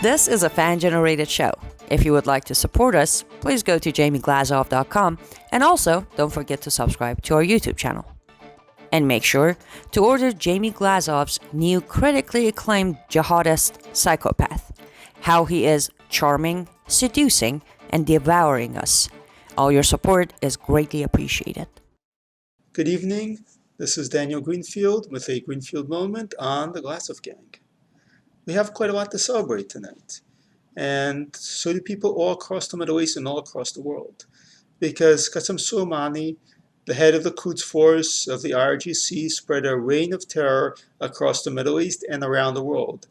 This is a fan-generated show. If you would like to support us, please go to jamieglazov.com and also don't forget to subscribe to our YouTube channel. And make sure to order Jamie Glazov's new critically acclaimed jihadist psychopath, how he is charming, seducing, and devouring us. All your support is greatly appreciated. Good evening. This is Daniel Greenfield with a Greenfield moment on the Glazov Gang. We have quite a lot to celebrate tonight, and so do people all across the Middle East and all across the world, because Qasem Soleimani, the head of the Quds Force of the IRGC, spread a reign of terror across the Middle East and around the world.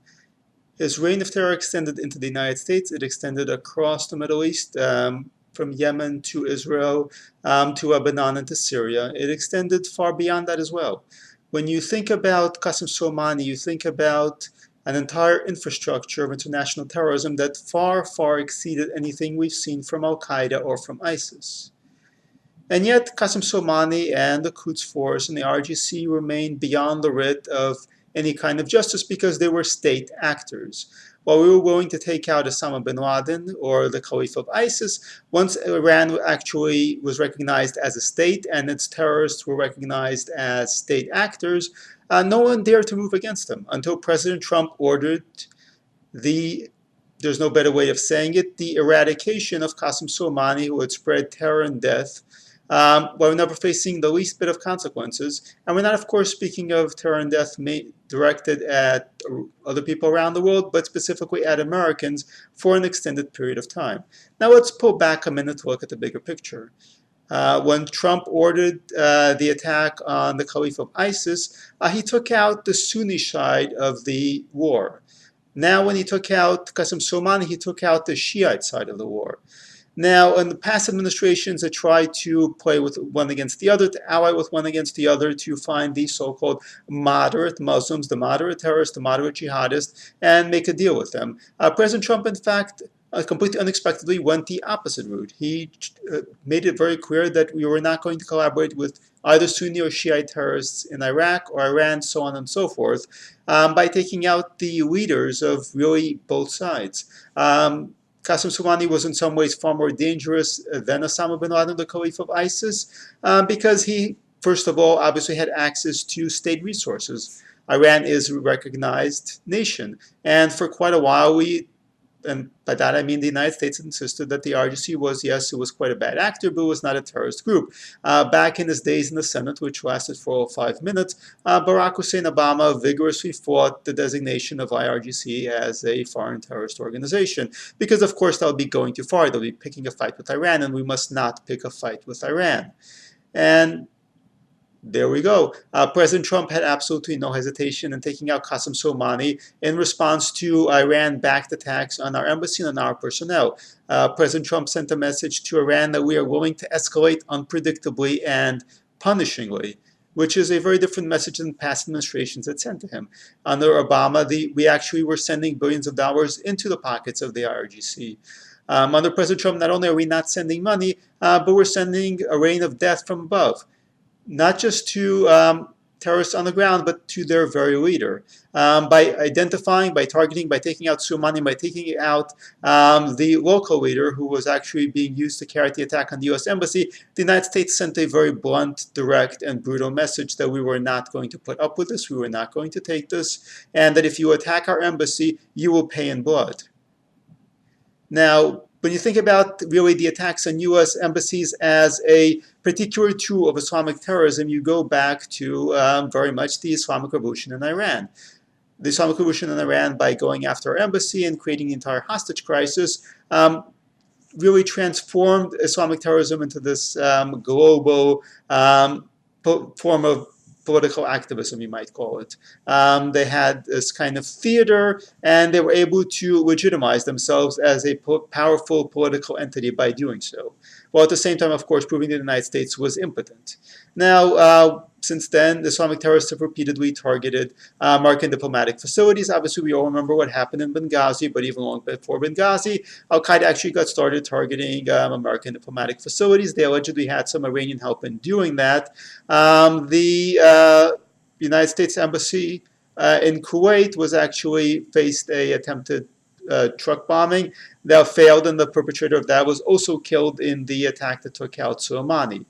His reign of terror extended into the United States. It extended across the Middle East, from Yemen to Israel, to Lebanon and to Syria. It extended far beyond that as well. When you think about Qasem Soleimani, you think about an entire infrastructure of international terrorism that far, far exceeded anything we've seen from Al-Qaeda or from ISIS. And yet, Qasem Soleimani and the Quds Force and the RGC remained beyond the writ of any kind of justice because they were state actors. While we were willing to take out Osama bin Laden or the Caliph of ISIS, once Iran actually was recognized as a state and its terrorists were recognized as state actors, no one dared to move against them until President Trump ordered there's no better way of saying it, the eradication of Qasem Soleimani, who had spread terror and death, while we're never facing the least bit of consequences. And we're not, of course, speaking of terror and death directed at other people around the world, but specifically at Americans for an extended period of time. Now let's pull back a minute to look at the bigger picture. When Trump ordered the attack on the Caliph of ISIS, he took out the Sunni side of the war. Now when he took out Qasem Soleimani, he took out the Shiite side of the war. Now, in the past administrations that tried to play with one against the other, to ally with one against the other, to find the so-called moderate Muslims, the moderate terrorists, the moderate jihadists, and make a deal with them. President Trump, in fact, completely unexpectedly went the opposite route. He made it very clear that we were not going to collaborate with either Sunni or Shiite terrorists in Iraq or Iran, so on and so forth, by taking out the leaders of really both sides. Qasem Soleimani was in some ways far more dangerous than Osama bin Laden, the Caliph of ISIS, because he, first of all, obviously had access to state resources. Iran is a recognized nation, and for quite a while and by that I mean the United States insisted that the RGC was, yes, it was quite a bad actor, but it was not a terrorist group. Back in his days in the Senate, which lasted for 5 minutes, Barack Hussein Obama vigorously fought the designation of IRGC as a foreign terrorist organization, because of course that would be going too far. They'll be picking a fight with Iran, and we must not pick a fight with Iran. And there we go. President Trump had absolutely no hesitation in taking out Qasem Soleimani in response to Iran-backed attacks on our embassy and on our personnel. President Trump sent a message to Iran that we are willing to escalate unpredictably and punishingly, which is a very different message than past administrations had sent to him. Under Obama, we actually were sending billions of dollars into the pockets of the IRGC. Under President Trump, not only are we not sending money, but we're sending a rain of death from above. Not just to terrorists on the ground, but to their very leader. By identifying, by targeting, by taking out Soleimani, by taking out the local leader who was actually being used to carry out the attack on the U.S. Embassy, the United States sent a very blunt, direct, and brutal message that we were not going to put up with this, we were not going to take this, and that if you attack our embassy, you will pay in blood. Now, when you think about really the attacks on U.S. embassies as a particular tool of Islamic terrorism, you go back to very much the Islamic Revolution in Iran. The Islamic Revolution in Iran, by going after our embassy and creating the entire hostage crisis, really transformed Islamic terrorism into this global form of political activism, you might call it. They had this kind of theater, and they were able to legitimize themselves as a powerful political entity by doing so, while at the same time, of course, proving that the United States was impotent. Now, since then, the Islamic terrorists have repeatedly targeted American diplomatic facilities. Obviously, we all remember what happened in Benghazi, but even long before Benghazi, Al-Qaeda actually got started targeting American diplomatic facilities. They allegedly had some Iranian help in doing that. The United States Embassy in Kuwait was actually faced a attempted truck bombing that failed, and the perpetrator of that was also killed in the attack that took out Soleimani.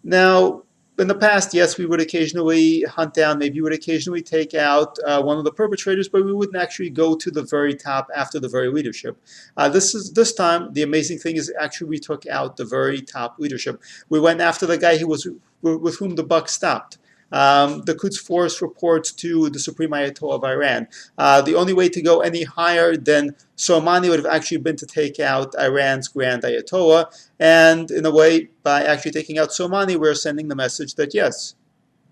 Now, in the past, yes, we would occasionally hunt down, maybe we would occasionally take out one of the perpetrators, but we wouldn't actually go to the very top after the very leadership. This time, the amazing thing is actually we took out the very top leadership. We went after the guy who was with whom the buck stopped. The Quds Force reports to the Supreme Ayatollah of Iran. The only way to go any higher than Soleimani would have actually been to take out Iran's Grand Ayatollah. And in a way, by actually taking out Soleimani, we're sending the message that yes,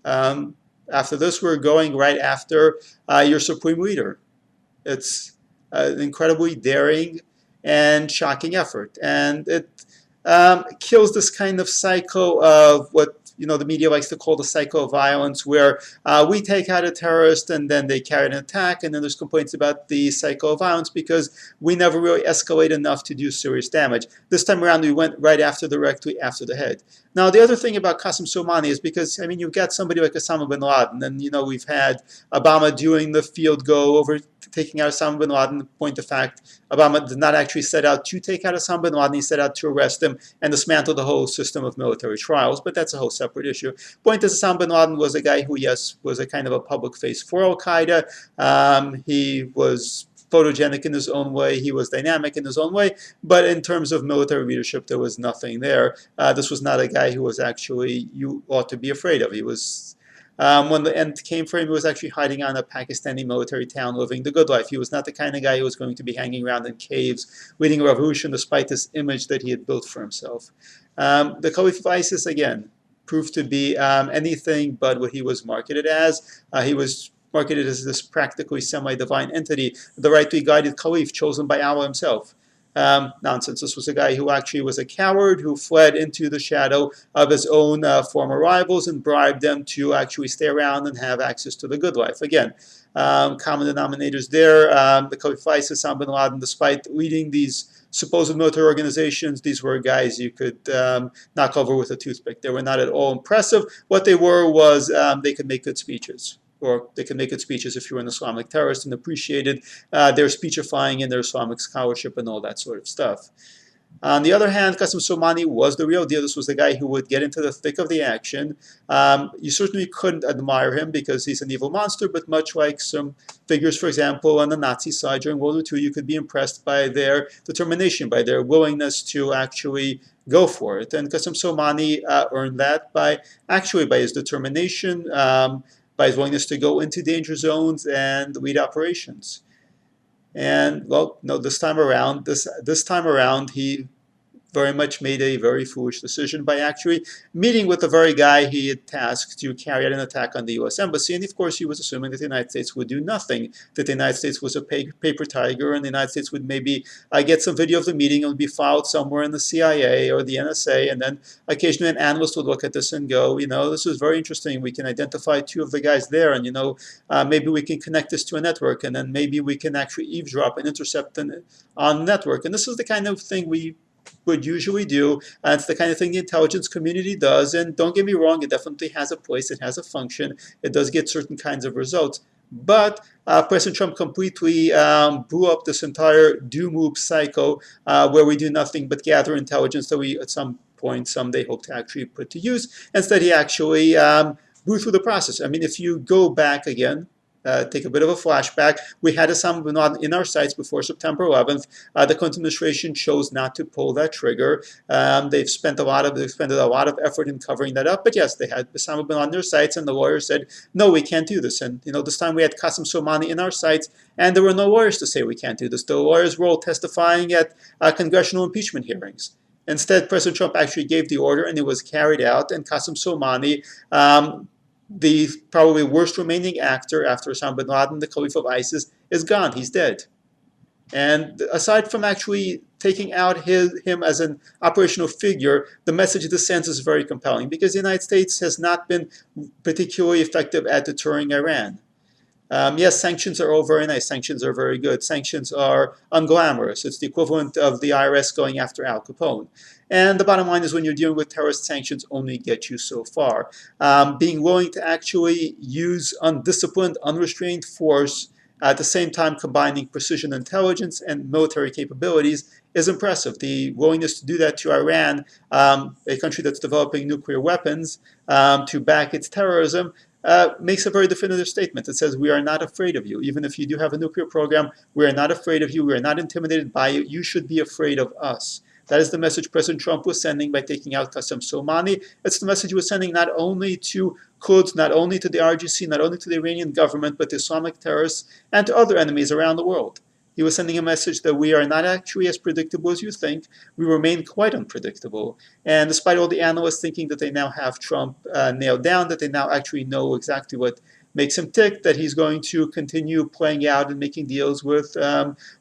after this, we're going right after your supreme leader. It's an incredibly daring and shocking effort. And it kills this kind of cycle of what the media likes to call the cycle of violence, where we take out a terrorist and then they carry an attack, and then there's complaints about the cycle of violence because we never really escalate enough to do serious damage. This time around, we went right directly after the head. Now, the other thing about Qasem Soleimani is because, I mean, you've got somebody like Osama bin Laden, and, we've had Obama doing the field go over taking out Osama bin Laden. Point of fact, Obama did not actually set out to take out Osama bin Laden. He set out to arrest him and dismantle the whole system of military trials, but that's a whole separate issue. Point is, Osama bin Laden was a guy who, yes, was a kind of a public face for Al-Qaeda. He was photogenic in his own way. He was dynamic in his own way. But in terms of military leadership, there was nothing there. This was not a guy who was actually you ought to be afraid of. He was, when the end came for him, he was actually hiding on a Pakistani military town, living the good life. He was not the kind of guy who was going to be hanging around in caves, leading a revolution, despite this image that he had built for himself. The Caliph of ISIS, again, proved to be anything but what he was marketed as. He was marketed as this practically semi-divine entity, the rightly guided caliph chosen by Allah himself. Nonsense. This was a guy who actually was a coward who fled into the shadow of his own former rivals and bribed them to actually stay around and have access to the good life. Again, common denominators there. The Caliph of ISIS, Osama bin Laden, despite leading these supposed military organizations, these were guys you could knock over with a toothpick. They were not at all impressive. What they were was they could make good speeches. Or they could make good speeches if you were an Islamic terrorist, and appreciated their speechifying and their Islamic scholarship and all that sort of stuff. On the other hand, Qasem Soleimani was the real deal. This was the guy who would get into the thick of the action. You certainly couldn't admire him because he's an evil monster, but much like some figures, for example, on the Nazi side during World War II, you could be impressed by their determination, by their willingness to actually go for it. And Qasem Soleimani earned that by his determination, by his willingness to go into danger zones and lead operations. And well, no, this time around, he very much made a very foolish decision by actually meeting with the very guy he had tasked to carry out an attack on the U.S. Embassy. And of course, he was assuming that the United States would do nothing, that the United States was a paper tiger, and the United States would maybe get some video of the meeting and would be filed somewhere in the CIA or the NSA. And then occasionally an analyst would look at this and go, this is very interesting. We can identify two of the guys there, and, maybe we can connect this to a network, and then maybe we can actually eavesdrop and intercept on the network. And this is the kind of thing we would usually do. And it's the kind of thing the intelligence community does. And don't get me wrong, it definitely has a place, it has a function, it does get certain kinds of results. But President Trump completely blew up this entire doom loop cycle where we do nothing but gather intelligence that we at some point someday hope to actually put to use. Instead, he actually blew through the process. I mean, if you go back again, take a bit of a flashback. We had Osama bin Laden in our sights before September 11th. The Clinton administration chose not to pull that trigger. They've expended a lot of effort in covering that up. But yes, they had Osama bin Laden in their sights, and the lawyers said, no, we can't do this. And this time we had Qasem Soleimani in our sights, and there were no lawyers to say we can't do this. The lawyers were all testifying at congressional impeachment hearings. Instead, President Trump actually gave the order, and it was carried out. And Qasem Soleimani, the probably worst remaining actor after Osama bin Laden, the Caliph of ISIS, is gone. He's dead. And aside from actually taking out him as an operational figure, the message this sends is very compelling because the United States has not been particularly effective at deterring Iran. Yes, sanctions are all very nice. Sanctions are very good. Sanctions are unglamorous. It's the equivalent of the IRS going after Al Capone. And the bottom line is when you're dealing with terrorist, sanctions only get you so far. Being willing to actually use undisciplined, unrestrained force At the same time, combining precision intelligence and military capabilities is impressive. The willingness to do that to Iran, a country that's developing nuclear weapons, to back its terrorism, makes a very definitive statement. It says, we are not afraid of you. Even if you do have a nuclear program, we are not afraid of you. We are not intimidated by you. You should be afraid of us. That is the message President Trump was sending by taking out Qasem Soleimani. It's the message he was sending not only to Quds, not only to the RGC, not only to the Iranian government, but to Islamic terrorists and to other enemies around the world. He was sending a message that we are not actually as predictable as you think. We remain quite unpredictable. And despite all the analysts thinking that they now have Trump nailed down, that they now actually know exactly what makes him tick, that he's going to continue playing out and making deals with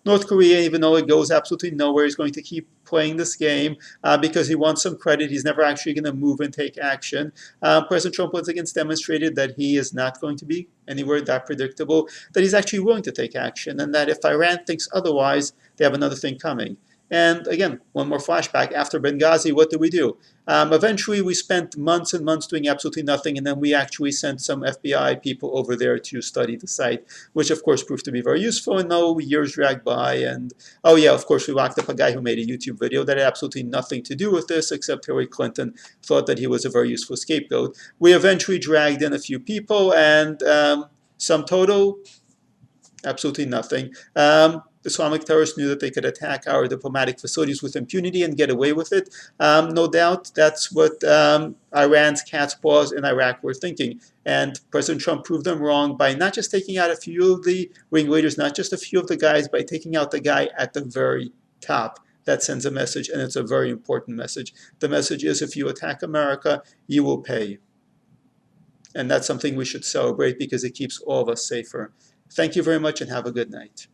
North Korea, even though it goes absolutely nowhere. He's going to keep playing this game because he wants some credit. He's never actually going to move and take action. President Trump once again demonstrated that he is not going to be anywhere that predictable, that he's actually willing to take action, and that if Iran thinks otherwise, they have another thing coming. And again, one more flashback. After Benghazi, what did we do? Eventually, we spent months and months doing absolutely nothing, and then we actually sent some FBI people over there to study the site, which of course proved to be very useful. And no, years dragged by, and oh yeah, of course, we locked up a guy who made a YouTube video that had absolutely nothing to do with this, except Hillary Clinton thought that he was a very useful scapegoat. We eventually dragged in a few people, and sum total, absolutely nothing. Islamic terrorists knew that they could attack our diplomatic facilities with impunity and get away with it. No doubt that's what Iran's cat's paws in Iraq were thinking. And President Trump proved them wrong by not just taking out a few of the ringleaders, not just a few of the guys, by taking out the guy at the very top. That sends a message, and it's a very important message. The message is, if you attack America, you will pay. And that's something we should celebrate because it keeps all of us safer. Thank you very much and have a good night.